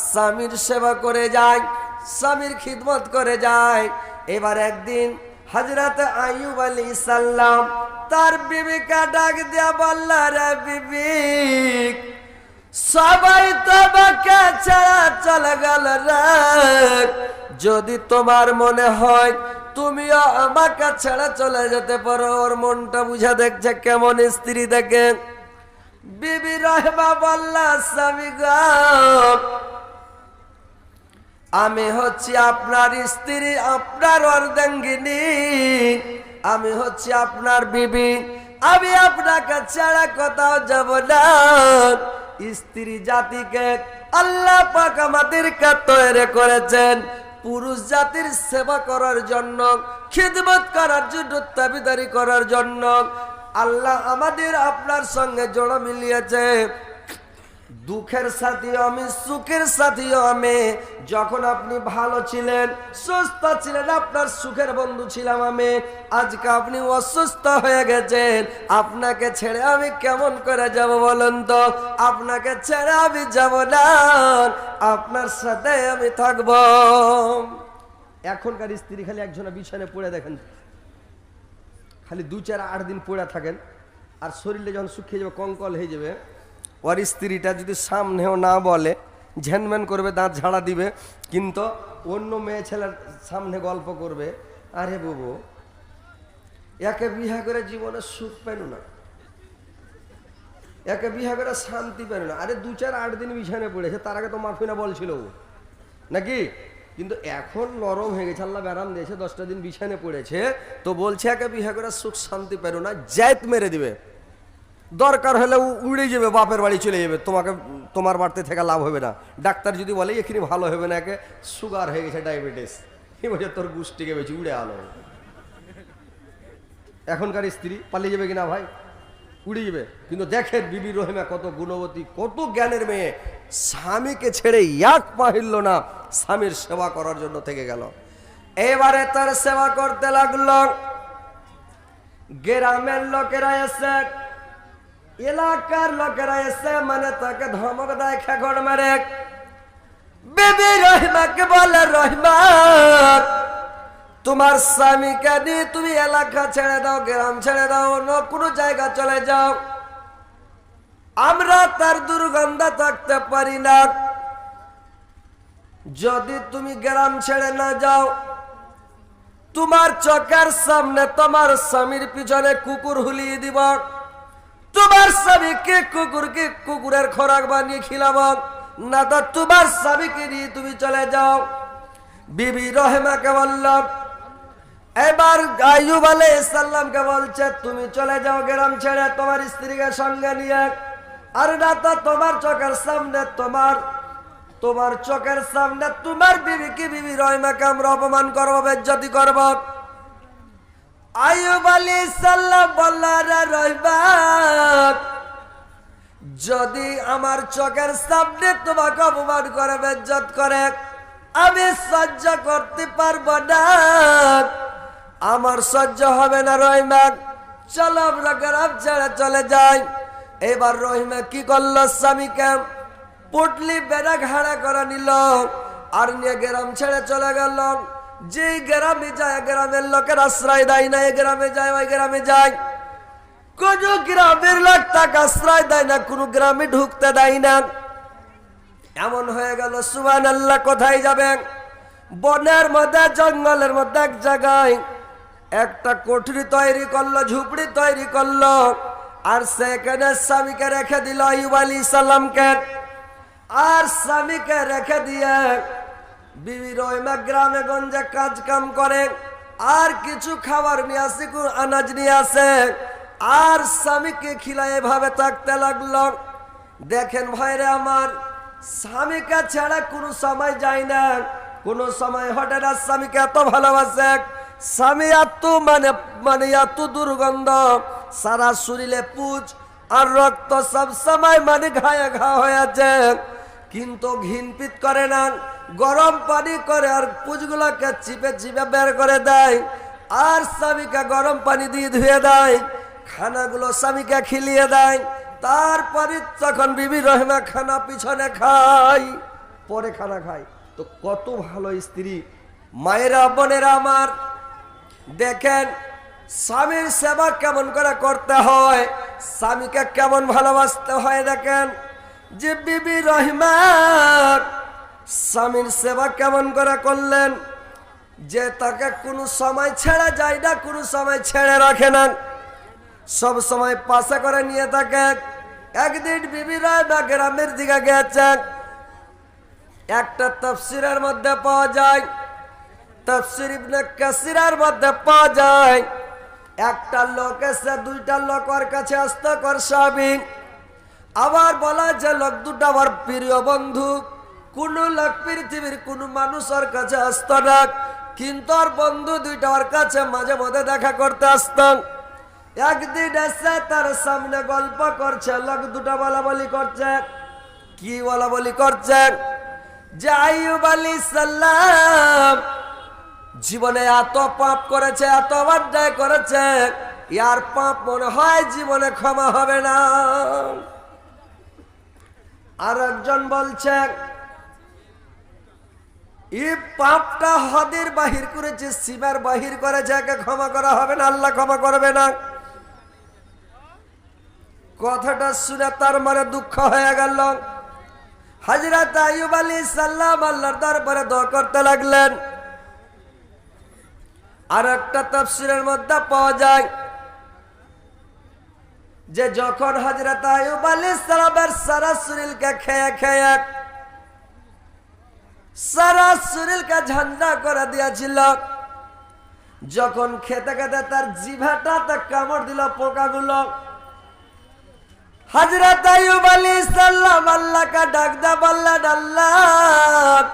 স্বামীর সেবা করে যায়, স্বামীর খিদমত করে যায়। এবার একদিন হযরত আইয়ুব আলাইহিস সালাম তার বিবিকে ডাক দিয়া বলল, রে বিবি, সবাই তোমাকে ছেড়ে চলে গেল রে, যদি তোমার মনে হয় তুমিও আমাকে ছেড়ে চলে যেতে পারো। ওর মনটা বুঝা দেখছে কেমন স্ত্রী দেখে। বিবি রহমা বলল, স্বামী গো, আমি হচ্ছি আপনার স্ত্রী, আপনার অর্ধাঙ্গিনী, আমি হচ্ছি আপনার বিবি, আমি আপনাকে ছাড়া কোথাও যাব না। স্ত্রী জাতিকে আল্লাহ পাক আমাদেরকে তৈরি করেছেন পুরুষ জাতির সেবা করার জন্য, খিদমত করার জন্য, দাবিদারি করার জন্য। আল্লাহ আমাদের আপনার সঙ্গে জোড়া মিলিয়েছে। দুঃখের সাথীও আমি, সুখের সাথীও আমি। যখন আপনি ভালো ছিলেন, সুস্থ ছিলেন, আপনার সুখের বন্ধু ছিলাম আমি। আজকে আপনি অসুস্থ হয়ে গেছেন, আপনাকে ছেড়ে আমি কেমন করে যাব বলেন তো? আপনাকে ছেড়ে আমি যাব না, আপনার সাথে আমি থাকব। এখনকার স্ত্রী খালি একজনের বিছানায় পড়ে দেখেন, খালি 2-4-8 দিন পড়ে থাকেন, আর শরীরে যখন শুকিয়ে যাবে, কঙ্কল হয়ে যাবে, ওর স্ত্রীটা যদি সামনেও না বলে, ঝ্যানম্যান করবে, দাঁত ঝাড়া দিবে, কিন্তু অন্য মেয়ে ছেলের সামনে গল্প করবে, আরে বাবু, একে বিয়ে করে জীবনে সুখ পেল না, একে বিয়ে করে শান্তি পেল না। আরে 2-4-8 দিন বিছানে পড়েছে, তার আগে তো মাফি না বলছিল নাকি? কিন্তু এখন নরম হয়ে গেছে, আল্লাহ ব্যারাম দিয়েছে, 10টা দিন বিছানে পড়েছে, তো বলছে একে বিয়ে করে সুখ শান্তি পেল না, জাত মেরে দিবে, দরকার হলে উড়ে যাবে, বাপের বাড়ি চলে যাবে, তোমাকে তোমার বাড়িতে থেকে লাভ হবে না। ডাক্তার যদি বলে এখানে ভালো হবে না, একে সুগার হয়ে গেছে, ডায়াবেটিস, এই বলছে তোর গুষ্টিকে বেশি উড়ে আলো। এখনকার স্ত্রী পালিয়ে যাবে কিনা ভাই? উড়ে যাবে। কিন্তু দেখেন বিবি রহিমা কত গুণবতী, কত জ্ঞানের মেয়ে, স্বামীকে ছেড়ে এক পা হিলল না, স্বামীর সেবা করার জন্য থেকে গেল। এবারে তার সেবা করতে লাগলো। গ্রামের লোকেরা এসে, এলাকার লোকেরা এসে মানে তাকে ধমক দেয়, খেগড় মারে। বিবি রহিমাকে বলে, রহিমা, তোমার স্বামীকে নিয়ে তুমি এলাকা ছেড়ে দাও, গ্রাম ছেড়ে দাও, অন্য কোনো জায়গা চলে যাও, আমরা তার দুর্গন্ধ থাকতে পারি না। যদি তুমি গ্রাম ছেড়ে না যাও, তোমার চোখের সামনে তোমার স্বামীর পিছনে কুকুর হুলিয়ে দিব, তোমার স্বামীকে কুকুরের খোরাক বানিয়ে খিলাব, না তো তোমার স্বামীকে নিয়ে তুমি চলে যাও। বিবি রহিমাকে বললাম, এবার আইয়ুব আলাইহিস সালামকে বলছে, তুমি চলে যাও গ্রাম ছেড়ে তোমার স্ত্রীকে সঙ্গে নিয়ে, আর না তো তোমার চোখের সামনে তোমার চোখের সামনে তোমার বিবিকে, বিবি রহিমাকে আমরা অপমান করবো, বেজ্জতি করব। আইয়ুব আলাইহিস সালাম বললেন, রহিমা, যদি আমার চোখের সামনে তোমাকে অপমান করে, বেজ্জত করে, আমি সহ্য করতে পারবো না, আমার সহ্য হবে না রহিমা, চলো আমরা গ্রাম ছেড়ে চলে যাই। এবার রহিমা কি করলো, স্বামীকে পুটলি বেড়া ঘাড়া করে নিল, আর নিয়ে গ্রাম ছেড়ে চলে গেল। যে গ্রামে যায়, গ্রামের লোকের আশ্রয় দেয় না, এই গ্রামে যায়, ওই গ্রামে যায়, কোন গ্রামের লোক তাকে আশ্রয় দেয় না, কোন গ্রামে ঢুকতে দেয় না। এমন হয়ে গেল, সুবহানাল্লাহ, কোথায় যাবেন? বনের মধ্যে, জঙ্গলের মধ্যে এক জায়গায় একটা কোঠরি তৈরি করলো, ঝুপড়ি তৈরি করলো, আর সেখানে স্বামীকে রেখে দিল, আইয়ুব আলাইহিস সালামকে। আর স্বামীকে রেখে দিয়ে বিবি রহিমা গ্রামে গঞ্জে কাজ কাম করে, আর কিছু খাবার নিয়ে আসে, আনাজ নিয়ে আসে, আর স্বামীকে খিলায় এভাবে থাকতে লাগলো। দেখেন ভাইরে আমার, স্বামীকে ছাড়া কোনো সময় যায় না, কোনো সময় হঠাৎ স্বামীকে এত ভালোবাসে, স্বামী এত মানে এত দুর্গন্ধ, সারা শরীরে পুজ আর রক্ত, সব সময় মানে ঘায়ে ঘা হয়ে আছে, কিন্তু ঘিনপিত করে না, গরম পানি করে আর পুজগুলোকে চিপে চিপে বের করে দেয়, আর স্বামীকে গরম পানি দিয়ে ধুয়ে দেয়, খানাগুলো স্বামীকে খিলিয়ে দেয়। তারপরে যখন বিবি রহিমা খানা পিছনে খায়, পরে খানা খায়। তো কত ভালো স্ত্রী। মায়েরা বোনেরা আমার, দেখেন স্বামীর সেবা কেমন করে করতে হয়, স্বামীকে কেমন ভালোবাসতে হয়। দেখেন যে বিবি রহিমা স্বামীর সেবা কেমন করে করলেন, যে তাকে কোনো সময় ছেড়ে যায় না, কোনো সময় ছেড়ে রাখে না, সব সময় পাশে করে নিয়ে থাকে। একদিন বিবি রহিমা গ্রামের দিকে গেছেন। একটা তাফসীরের মধ্যে পাওয়া যায়, তাফসীর ইবনে কাসিরের মধ্যে পাওয়া যায়, একটা লোক এসে দুইটা লোক ওর কাছে আসতো কর স্বামী। আবার বলা যে লোক দুটা আমার প্রিয় বন্ধু। কোন লোক পৃথিবীর কোন মানুষ ওর কাছে আসতো না, কিন্তু ওর বন্ধু দুইটা ওর কাছে মাঝে মধ্যে দেখা করতে আসতাম। একদিন এসে তার সামনে গল্প করছে, লোক দুটা বলা বলি করছে। কি বলা বলি করছে? যে আইয়ুব আলাইহিস সালাম জীবনে এত পাপ করেছে, এত অন্যায় করেছে, ইয়ার পাপ মনে হয় জীবনে ক্ষমা হবে না। আর একজন বলছে এই পাপটা হদের বাহির করেছে, সীমার বাহির করেছে, একে ক্ষমা করা হবে না, আল্লাহ ক্ষমা করবে না। কথাটা শুনে তার মনে দুঃখ হয়ে গেল। হযরত আইয়ুব আলাইহিস সালাম আল্লাহর দরবারে দোয়া করতে লাগলেন। আর একটা তাফসীরের মধ্যে পাওয়া যায় যে যখন হযরত আইয়ুব আলাইহিস সালামের সারা শরীরকে খেয়ে খেয়ে সারা শরীরকে ঝান্ডা করে দিয়েছিল, যখন খেতে খেতে তার জিভাটাতে কামড় দিল পোকাগুলো, হযরত আইয়ুব আলাইহিস সালাম আল্লাহকে ডাক দিয়ে বললেন, আল্লাহ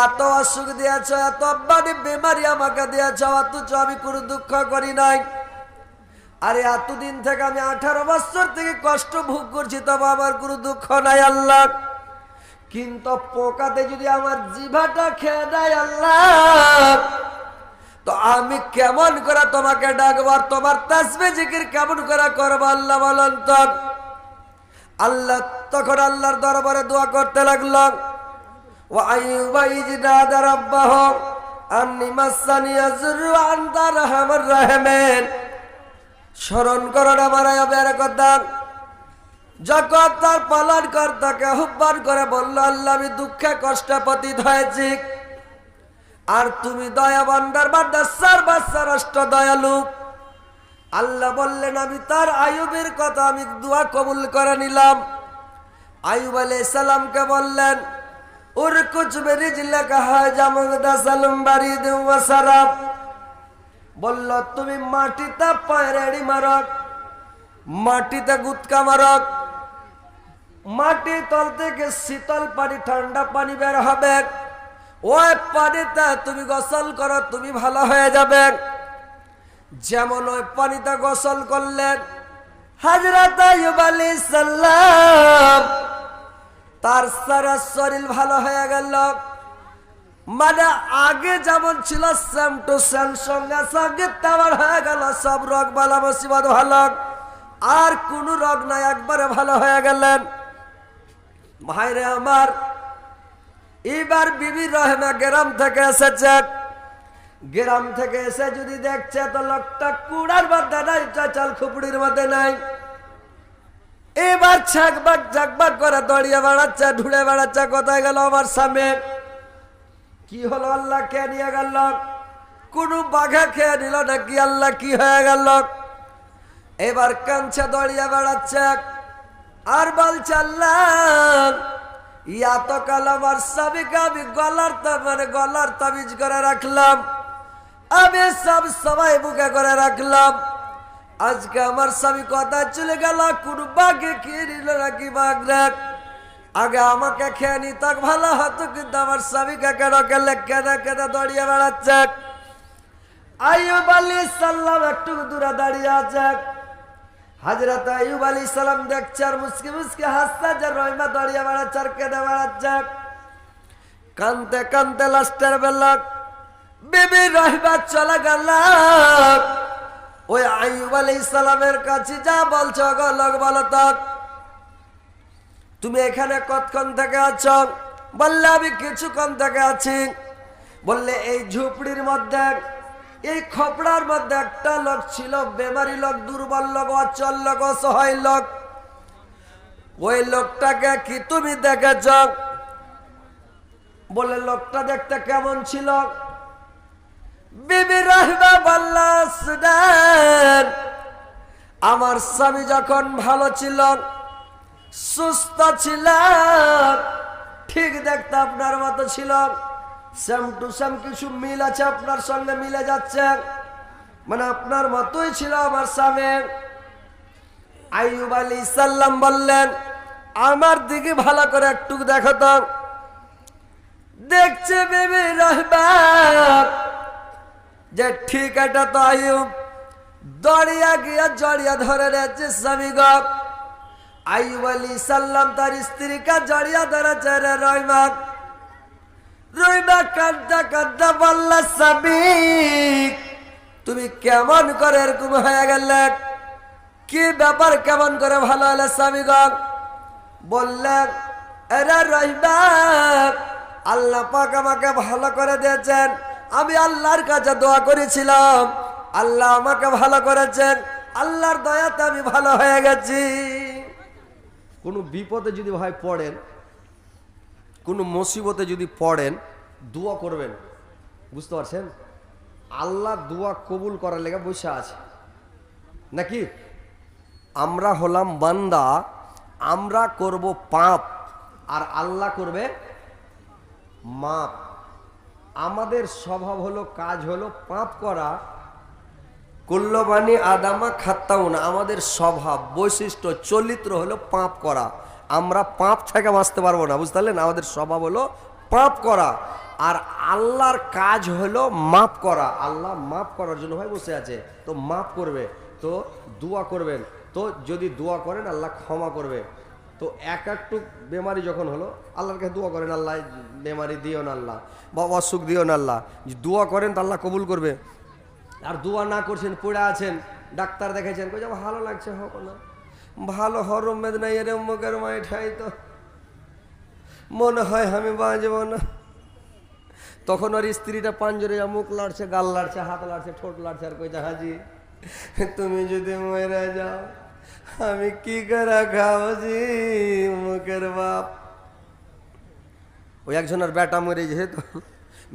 এত অসুখ দিয়েছ, এত বড় বেমারি আমাকে দিয়েছ, অথচ আমি কোনো দুঃখ করি নাই। আরে এতদিন থেকে আমি 18 বছর থেকে কষ্ট ভোগ করছি, তবে আমার কোনো দুঃখ নাই আল্লাহ। কিন্তু পোকাতে যদি আমার জিভাটা খেয়ে দেয় আল্লাহ, তো আমি কেমন করে তোমাকে ডাকবো, আর তোমার তাসবিহ জিকির কেমন করে করবো আল্লাহ বলেন তো। আল্লাহ তখন আল্লাহর দরবারে দোয়া করতে লাগলাম। وأيوب إذ نادى ربه أني مسني الضر وأنت أرحم الراحمين। স্মরণ করুন আমার আয়াতের কথা। যখন তার পালনকর্তাকে আহ্বান করে বলল, আল্লাহ আমি দুঃখে কষ্টে পতিত হয়েছি, আর তুমি দয়াবান্দার বান্দা সর্বশ্রেষ্ঠ দয়ালু। আল্লাহ বললেন আমি তার আইয়ুবের কথা আমি দোয়া কবুল করে নিলাম। আইয়ুব আলাইহিস সালামকে বললেন, বলল তুমি মাটিতে পায়রাড়ি মারক, মাটিতে গুতকা মারক, মাটি তল থেকে শীতল পানি ঠান্ডা পানি বের হবে, ওই পানিতে তুমি গোসল করো, তুমি ভালো হয়ে যাবে। যেমন ওই পানিতে গোসল করলেন হযরত আইয়ুব আলাইহিস সালাম, তার সারা শরীর ভালো হয়ে গেল। মানে আগে যেমন ছিল সেম টু সেম, সঙ্গে সঙ্গে তেমন হয়ে গেল। সব রোগ বালা মুসিবত ভালো, আর কোন রোগ নাই, একবারে ভালো হয়ে গেলেন। ভাইরে আমার, এবার বিবি রহিমা গ্রাম থেকে এসেছে। গ্রাম থেকে এসে যদি দেখছে তো লোকটা কুড়ার মধ্যে নাই, চাল খুপড়ির মধ্যে নাই। এবার ছাকবাক ঝাকবাক করে দড়িয়ে বেড়াচ্ছে, ঢুড়ে বেড়াচ্ছে, কোথায় গেল আমার স্বামী? কি হলো আল্লাহ কে নিয়ে গেল? কোন বাঘা খেয়ে নিল নাকি আল্লাহ? কি হয়ে গেল? এবার কাঁদছে, দড়িয়ে বেড়াচ্ছে, আর বলছে আল্লাহ এত কাল আমার স্বামীকে আমি গলার তাবিজ করে রাখলাম, আমি সব সময় বুকে করে রাখলাম। আজকে আমার স্বামী কথা চলে গেল, কোন বাঘে খেয়ে নিল নাকি বাঘ রাখ, আগে আমাকে খেয়ে নি তাক ভালো হতো, কিন্তু আমার স্বামীকে কেন কেলে কেঁদে কেঁদে দড়িয়ে বেড়াচ্ছে। আইয়ুব আলাইহিস সালাম একটু দূরে দাঁড়িয়ে আছে। হযরত আইয়ুব আলাইহিস সালাম দেখছে আর মুস্কি মুস্কি হাসছে, যে রহিমা দড়িয়ে বেড়াচ্ছে আর কেঁদে বেড়াচ্ছে। কানতে কানতে লাস্টের বেলা বিবি রহিমা চলে গেল ওই আইয়ুব আলাইহিস সালামের কাছে। যা বলছো গো লোক বলো তো। তুমি এখানে কতক্ষণ থেকে আছো? বললে আমি কিছুক্ষণ থেকে আছি। বললে এই ঝুপড়ির মধ্যে, এই খপড়ার মধ্যে একটা লোক ছিল, বেমারি লোক, দুর্বল লোক, অচল লোক, অসহায় লোক। ওই লোকটাকে কি তুমি দেখেছ? বলে লোকটা দেখতে কেমন ছিল? বিবি রাহবা বললেন, আমার স্বামী যখন ভালো ছিল, সুস্থ ছিল, ঠিক দেখতে আপনার মতো ছিল, সেম টু সেম, কিছু মিল আছে আপনার সঙ্গে, মিলে যাচ্ছে, মানে আপনার মতোই ছিল আমার স্বামী। আইয়ুব আলাইহিস সালাম বললেন, আমার দিকে ভালো করে একটু দেখো তো। দেখছে বিবি রাহবা যে ঠিক এটা তো আইয়ুব। দড়িয়া গিয়া জড়িয়া ধরে রেখেছে স্বামী গো। আইয়ুব আলাইহিস সালাম তার স্ত্রীকে জড়িয়া ধরেছে। রে রহিমা, রহিমা কাঁদতে কাঁদতে বলল, স্বামী তুমি কেমন করে এরকম হয়ে গেলে? কি ব্যাপার, কেমন করে ভালো হলে স্বামী গো? বললেন, আরে রহিমা, আল্লাহ পাক আমাকে ভালো করে দিয়েছেন। আমি আল্লাহর কাছে দোয়া করেছিলাম, আল্লাহ আমাকে ভালো করেছেন, আল্লাহর দয়াতে আমি ভালো হয়ে গেছি। কোনো বিপদে যদি ভাই পড়েন, কোনো মুসিবতে যদি পড়েন, দোয়া করবেন, বুঝতে পারছেন? আল্লাহ দোয়া কবুল করার লেগে বসে আছে নাকি? আমরা হলাম বান্দা, আমরা করব পাপ আর আল্লাহ করবে মাপ। আমাদের স্বভাব হলো, কাজ হলো পাপ করা। কুল্লবানি আদামা খাত্তাউন, আমাদের স্বভাব, বৈশিষ্ট্য, চরিত্র হলো পাপ করা। আমরা পাপ থেকে বাঁচতে পারবো না, বুঝতে পারলেন? আমাদের স্বভাব হলো পাপ করা, আর আল্লাহর কাজ হলো মাপ করা। আল্লাহ মাপ করার জন্য ভাই বসে আছে, তো মাপ করবে, তো দোয়া করবেন। তো যদি দোয়া করেন আল্লাহ ক্ষমা করবে। তো একটু বেমারি যখন হলো, আল্লাহর কাছে দোয়া করেন, আল্লাহ বেমারি দিও না আল্লাহ, বা অসুখ দিও না আল্লাহ। দোয়া করেন তো আল্লাহ কবুল করবে। আর দোয়া না করছেন, পড়ে আছেন, ডাক্তার দেখেছেন, কই ভালো লাগছে, হোক না ভালো, হরম মেদ নাই, এর মুখের মাই ঠাই, তো মনে হয় আমি বাঁচব না। তখন ওর স্ত্রীটা পাঞ্জরে মুখ লাড়ছে, গাল লাড়ছে, হাত লাড়ছে, ঠোঁট লাড়ছে, আর কইছে, হাজি তুমি যদি মরে যাও আমি কি করে খাবো জি, মুখের বাপ। ওই একজনের বেটা মরে যেত,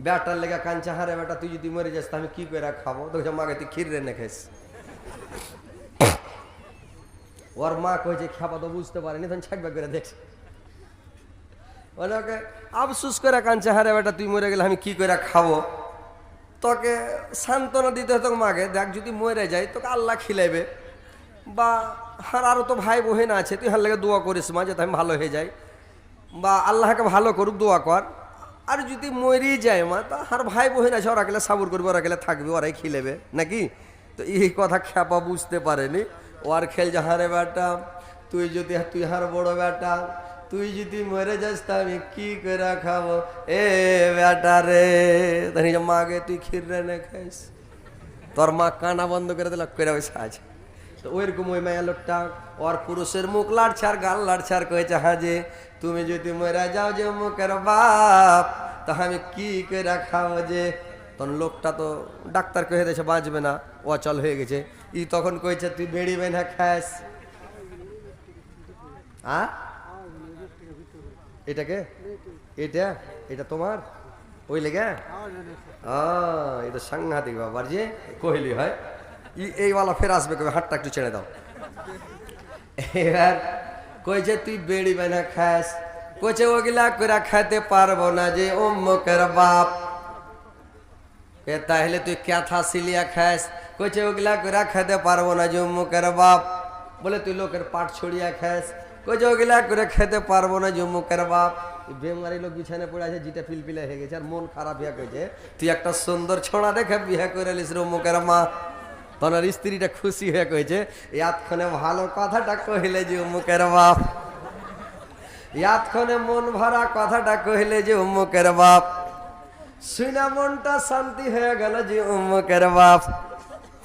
বেটার লেগে কাঞ্চা, হারে বেটা তুই যদি মরে যাস আমি কি করে খাবো? তো মাকে তুই ক্ষীর রেনে খাইস। ওর মা কইছে খাবা, তো বুঝতে পারেনি, তখন ছাকবা করে দেখছে, ওনাকে আফসুস করে কাঞ্চা, হারে বেটা তুই মরে গেলে আমি কি করে খাবো? তোকে সান্ত্বনা দিতে হতো মাকে, দেখ যদি মরে যায় তোকে আল্লাহ খিলাইবে, বা আরও তো ভাই বোন আছে, তুই হার লেগে দোয়া করিস মা, যাতে আমি ভালো হয়ে যাই, বা আল্লাহকে ভালো করুক, দোয়া কর। আর যদি মরেই যায় মা, তা আর ভাই বোন আছে, ওরা গেলে সাবুর করবে, ওরা গেলে থাকবে, ওরাই খিলেবে নাকি? তো এই কথা খ্যাপা বুঝতে পারেনি। ও আর খেল যে, হারে বেটা তুই যদি, তুই হার বড় বেটা, তুই যদি মরে যাস তা আমি কি করে খাবো? এ বেটা রে, মাকে তুই ক্ষীর রেনে খাইস। তোর মা কানা বন্ধ করে দিল, করে বসে আছে। তো ওইরকম ওই মায়া লোকটা ওর পুরুষের মুখ লাড়ছে আর গাল লাড়ছে, আর কয়েছে, হাজি তুমি যদি মরে যাও যে মুখের বাপ, তা আমি কি করে খাবো যে? তখন লোকটা তো ডাক্তার কয়ে দিয়েছে বাঁচবে না, অচল হয়ে গেছে। ই তখন কইছে, তুই বেড়ি বেনা খাস? এটাকে, এটা এটা তোমার ওই লেগে, এটা সাংঘাতিক ব্যাপার যে কহিলি হয়। এইওয়ালা ফের আসবে, কবে হাতটা একটু ছেড়ে দাও। এবার কইছে, তুই বেড়ি বেনা খাস? কইছে, ওগুলা করে খাইতে পারবো না যে অম্মকের বাপ। তাহলে তুই ক্যাথা সিলিয়া খাস? কইছে, ওগুলা করে খাইতে পারবো না যে অম্মকের বাপ। বলে, তুই লোকের পাট ছড়িয়া খাস? কইছে, ওগুলা করে খেতে পারবো না যে অম্মকের বাপ। বেমারি লোক বিছানে পড়ে আছে, যেটা পিলপিলা হয়ে গেছে, আর মন খারাপ হয়ে গেছে, তুই একটা সুন্দর ছোড়া দেখে বিয়ে করে নিস রে অম্মকের মা। তখন স্ত্রীটা খুশি হয়ে কইছে, এতক্ষণে ভালো কথাটা কহিলে যে অমুকের বাপ, এতক্ষণে মন ভরা কথাটা কহিলে যে অমুকের বাপ। শুনা মনটা শান্তি হয়ে গেল যে অমুকের বাপ।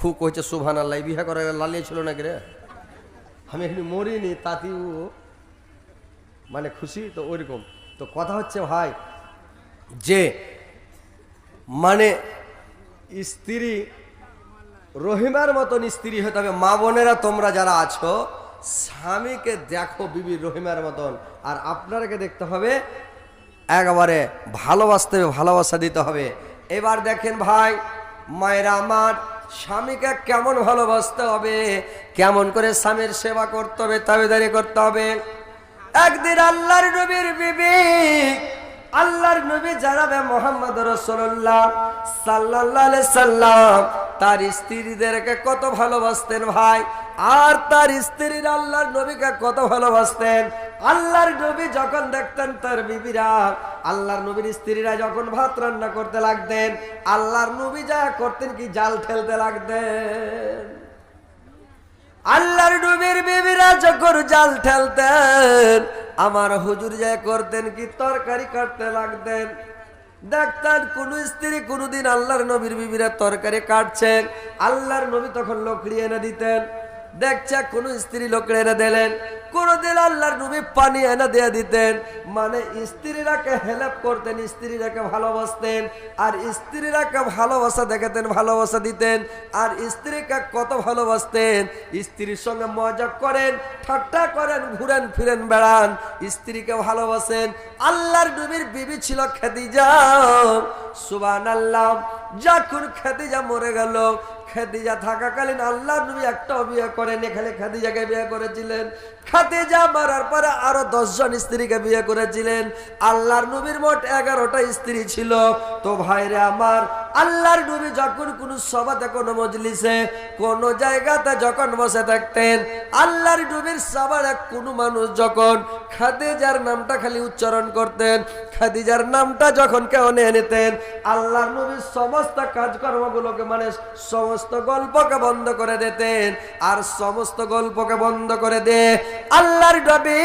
খুব কইছে সুবহানাল্লাহ, বিয়ে করে লালিয়ে ছিল নাকি রে? আমি এখানে মরিনি, তাতেও মানে খুশি তো ওইরকম। তো কথা হচ্ছে ভাই যে মানে স্ত্রী রহিমার মতন স্ত্রী হতে হবে। মা বোনেরা তোমরা যারা আছো, স্বামীকে দেখো বিবির রহিমার মতন, আর আপনারাকে দেখতে হবে একেবারে ভালোবাসতে হবে, ভালোবাসা দিতে হবে। এবার দেখেন ভাই মায়েরা আমার, স্বামীকে কেমন ভালোবাসতে হবে, কেমন করে স্বামীর সেবা করতে হবে, তাবেদারি করতে হবে। একদিন আল্লাহর নবীর বিবি, আল্লাহর নবী জানাবে মুহাম্মদ রাসূলুল্লাহ সাল্লাল্লাহু আলাইহি সাল্লাম তার স্ত্রীদেরকে কত ভালোবাসতেন ভাই, আর তার স্ত্রীরা আল্লাহর নবীকে কত ভালোবাসতেন। আল্লাহর নবী যখন দেখতেন তার বিবিরা, আল্লাহর নবীর স্ত্রীরা যখন ভাত রান্না করতে লাগতেন, আল্লাহর নবী যা করতেন কি জাল ঠেলতে লাগতেন। আল্লাহর নবীর বিবিরা যখন জাল ঠেলতেন, আমার হুজুর যা করতেন কি তরকারি কাটতে লাগতেন। দেখতেন কোন স্ত্রী কোনদিন আল্লাহর নবীর বিবিরা তরকারি কাটছেন, আল্লাহর নবী তখন লকড়ি এনে দিতেন। দেখছে কোন স্ত্রী লকড়ি এনে দিলেন, কোনদিন আল্লাহর নবী পানি এনে দিয়ে দিতেন। মানে স্ত্রীরাকে হেল্প করতেন, স্ত্রীরাকে ভালোবাসতেন, আর স্ত্রীরাকে ভালোবাসা দেখাতেন, ভালোবাসা দিতেন। আর স্ত্রীকে কত ভালোবাসতেন, স্ত্রীর সঙ্গে মজা করেন, ঠাট্টা করেন, ঘুরেন ফিরেন বেড়ান, স্ত্রীকে ভালোবাসেন। আল্লাহর নবীর বিবি ছিল খাদিজা, সুবহানাল্লাহ। যখন খাদিজা মরে গেল, খাদিজা থাকাকালীন আল্লাহর নবী একটাও বিয়ে করেন, এখানে খাদিজাকে বিয়ে করেছিলেন। খাদিজা মারার পরে আরো 10 জন স্ত্রীকে বিয়ে করেছিলেন। আল্লাহর নবীর মোট 11টা স্ত্রী ছিল। তো ভাইরে আমার, আল্লাহর নবী যখন কোন সভাতে, কোন মজলিসে, কোন জায়গাতে যখন বসে থাকতেন, আল্লাহর নবীর সভায় কোন মানুষ যখন খাদিজার নামটা খালি উচ্চারণ করতেন, খাদিজার নামটা যখন কেউ নিয়ে নিতেন, আল্লাহর নবীর সমস্ত কাজকর্মগুলোকে মানে সমস্ত গল্পকে বন্ধ করে দিতেন। আর সমস্ত গল্পকে বন্ধ করে দে আল্লাহর নবী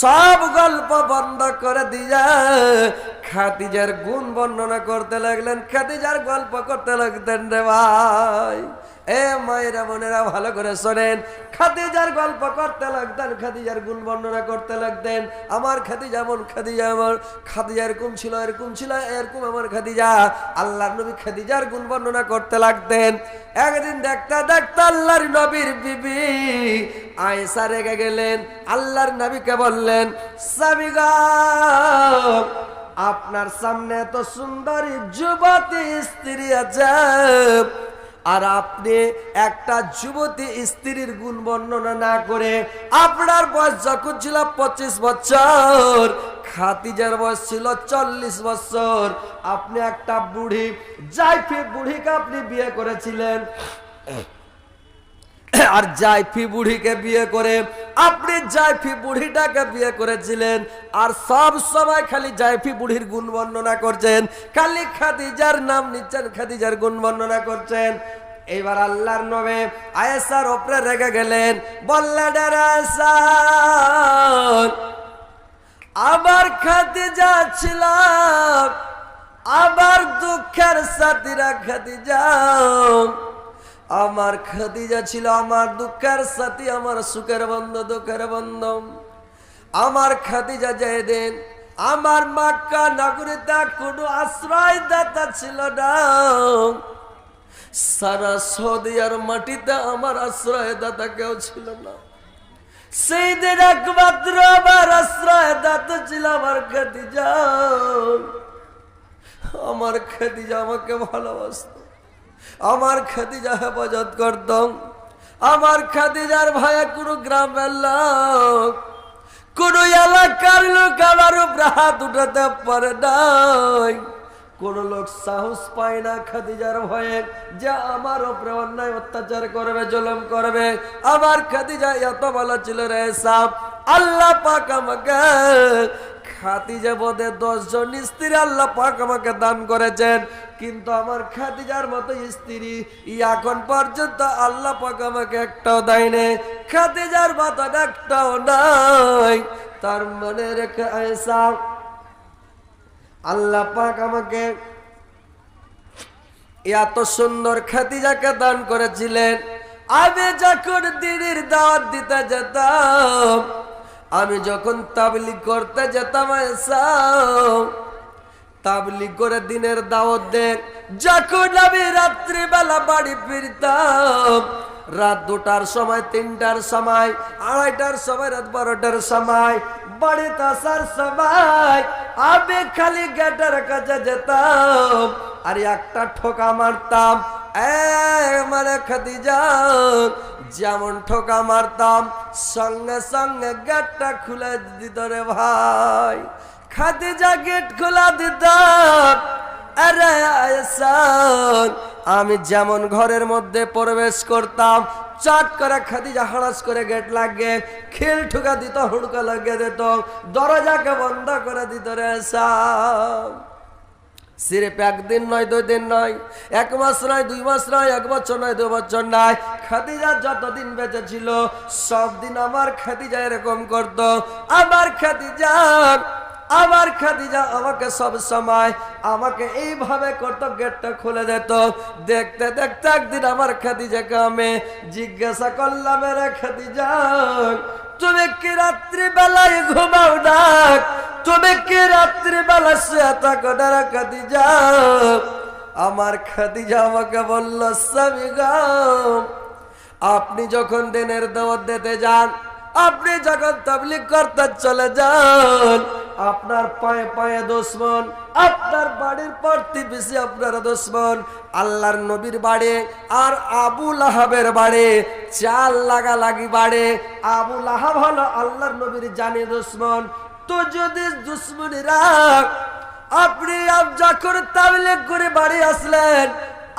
সব গল্প বন্ধ করে দিয়া খাদিজার গুণ বর্ণনা করতে লাগলেন, খাদিজার গল্প করতে লাগতেন রে ভাই। এ মায়েরা বোনেরা ভালো করে শোনেন, খাদিজার গল্প করতে লাগতেন, খাদিজার গুণ বর্ণনা করতে লাগতেন। আমার খাদিজা এমন, খাদিজা আমার, খাদিজা এরকম ছিল, এরকম ছিল, এরকম আমার খাদিজা। আল্লাহর নবী খাদিজার গুণ বর্ণনা করতে লাগতেন। একদিন দেখতে দেখতে আল্লাহর নবীর বিবি আয়েশা রেগে গেলেন, আল্লাহর নবীকে বললেন, স্বামী গো, আপনার সামনে এত সুন্দরী যুবতী স্ত্রী আছে, আর আপনি একটা যুবতী স্ত্রীর গুণ বর্ণনা না করে, আপনার বয়স যখন ছিল 25 বছর, খাদিজার বয়স ছিল 40 বছর, আপনি একটা বুড়ি জাইফি বুড়িকে আপনি বিয়ে করেছিলেন। আর জাইফি বুড়িকে বিয়ে করে আপনি জাইফি বুড়িটাকে বিয়ে করেছিলেন, আর সব সময় খালি জাইফি বুড়ির গুণ বর্ণনা করছেন, খালি খাদিজার নাম নিচ্ছেন, খাদিজার গুণ বর্ণনা করছেন। এবার আল্লাহর নবী আয়েশার উপরে রেগে গেলেন, বললেন, আয়েশা, আবার খাদিজা ছিল আবার দুঃখের সাথীরা খাদিজা, আমার খাদিজা ছিল আমার দুঃখের সাথী, আমার সুখের বন্ধু, দুঃখের বন্ধু। আমার খাদিজা যেদিন আমার মক্কা নগরীতে কোনো আশ্রয়দাতা ছিল না, সারা সৌদিয়ার মাটিতে আমার আশ্রয়দাতা কেউ ছিল না, সেই দিন একমাত্র আমার আশ্রয়দাতা ছিল আমার খাদিজা। আমার খাদিজা আমাকে ভালোবাসত, আমার খাদিজা হেফাজত করতাম। আমার খাদিজার ভাইয়া কোনো গ্রামের লোক, কোন এলাকার লোক আমার উপরে হাত উঠাতে পারে নাই। কোন লোক সাহস পায় না খাদিজার ভয়ে যে আমার উপরে অন্যায় অত্যাচার করবে, জুলুম করবে। আমার খাদিজা এত ভালো ছিল রে সাহেব, আল্লাহ পাক আমাকে খাদিজা বোধে 10 জন স্ত্রী আল্লাহ পাক আমাকে দান করেছেন, কিন্তু আমার খাদিজার মতো স্ত্রী এখন পর্যন্ত আল্লাহ পাক আমাকে একটাও দেয়নি, খাদিজার মতো একটাও নাই। তার মনে রেখে আয়েশা, আল্লাহ পাক আমাকে এত সুন্দর খাদিজাকে দান করেছিলেন। আমি যখন দিনের দাওয়াত দিতে যেতাম, আমি যখন তাবলিগ করতে যেতাম তাবলিগ করে দিনের দাওয়াত দেন, যখন আমি রাত্রিবেলা বাড়ি ফিরতাম রাত 2টার সময়, 3টার সময়, 2:30টার সময়, রাত 12টার সময়, বাড়িতে আসার সময় আমি খালি গেটের কাছে যেতাম আর একটা ঠোকা মারতাম। মানে খাদিজা যেমন ঠোকা মারতাম সঙ্গে সঙ্গে গেটটা খুলে দিত রে ভাই। খাদিজা গেট খোলা দিত। আরে আয়সান, আমি যেমন ঘরের মধ্যে প্রবেশ করতাম চট করে খাদিজা হড়াস করে গেট লাগিয়ে খিল ঠুকা দিত, হুড়কা লাগিয়ে দিত, দরজাকে বন্ধ করে দিত রে আয়সান। সিরেফ একদিন নয়, 2 দিন নয়, 1 মাস নয়, 2 মাস নয়, 1 বছর নয়, 2 বছর নয়, খাদিজা যতদিন বেঁচে ছিল সব দিন আমার খাদিজা এরকম করত। আমার খাদিজা আমাকে সব সময় আমাকে এইভাবে করতো, গেটটা খুলে দিত। দেখতে দেখতে একদিন আমার খাদিজাকে আমি জিজ্ঞাসা করলাম, রে খাদিজা তুমি কি রাত্রিবেলায় ঘুমাও না? তুমি কি রাত্রিবেলা শুয়ে থাকো না রে খাদিজা? আমার খাদিজা আমাকে বলল, স্বামী গো, আপনি যখন দিনের দাওয়াত দিতে যান, আপনি যখন তাবলীগ করতে চলে যান, আপনার পায়ে পায়ে দুশমন, আপনার বাড়ির প্রতিবেশী আপনার দুশমন, আল্লাহর নবীর বাড়ি আর আবু লাহাবের বাড়ি 4 লাগালাগি বাড়ি। আবু লাহাব হলো আল্লাহর নবীর জানি দুশমন। তো যদি দুশমনি রাখ, আপনি যখন তাবলীগ করে বাড়ি আসলেন,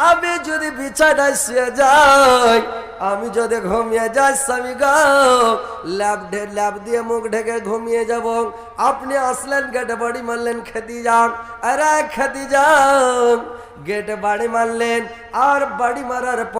আমি যদি বিছানায় শুয়ে যাই, আমি যদি ঘুমিয়ে যাই, স্বামী গো ল্যাব দিয়ে মুখ ঢেকে ঘুমিয়ে যাব। আপনি আসলেন, গেটে বাড়ি মারলেন, খাদিজা, আরে খাদিজা, গেটে বাড়ি মারলেন। আর বাড়ি মারার